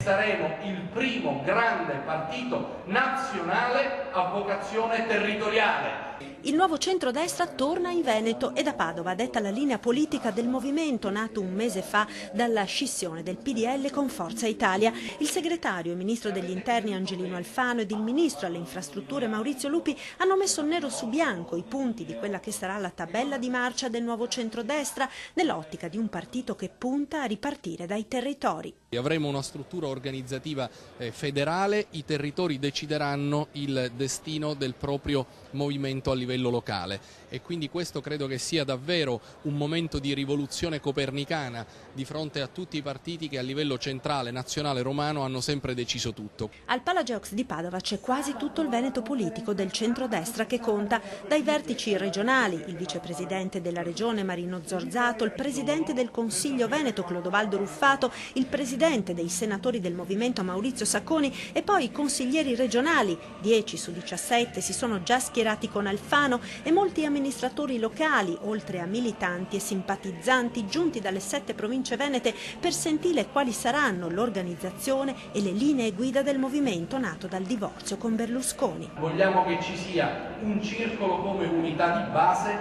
Saremo il primo grande partito nazionale a vocazione territoriale. Il nuovo centrodestra torna in Veneto e da Padova detta la linea politica del movimento nato un mese fa dalla scissione del PDL con Forza Italia. Il segretario e ministro degli interni Angelino Alfano ed il ministro alle infrastrutture Maurizio Lupi hanno messo nero su bianco i punti di quella che sarà la tabella di marcia del nuovo centrodestra nell'ottica di un partito che punta a ripartire dai territori. Avremo una struttura organizzativa federale, i territori decideranno il destino del proprio movimento a livello locale e quindi questo credo che sia davvero un momento di rivoluzione copernicana di fronte a tutti i partiti che a livello centrale, nazionale, romano hanno sempre deciso tutto. Al Palageox di Padova c'è quasi tutto il Veneto politico del centrodestra che conta, dai vertici regionali, il vicepresidente della regione Marino Zorzato, il presidente del Consiglio Veneto Clodovaldo Ruffato, il presidente dei senatori del movimento Maurizio Sacconi e poi i consiglieri regionali, 10 su 17 si sono già schierati con Alfano e molti amministratori locali, oltre a militanti e simpatizzanti giunti dalle 7 province venete per sentire quali saranno l'organizzazione e le linee guida del movimento nato dal divorzio con Berlusconi. Vogliamo che ci sia un circolo come unità di base,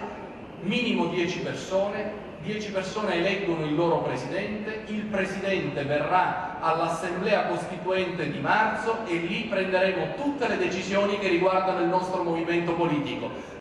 minimo 10 persone. 10 persone eleggono il loro presidente, il presidente verrà all'assemblea costituente di marzo e lì prenderemo tutte le decisioni che riguardano il nostro movimento politico.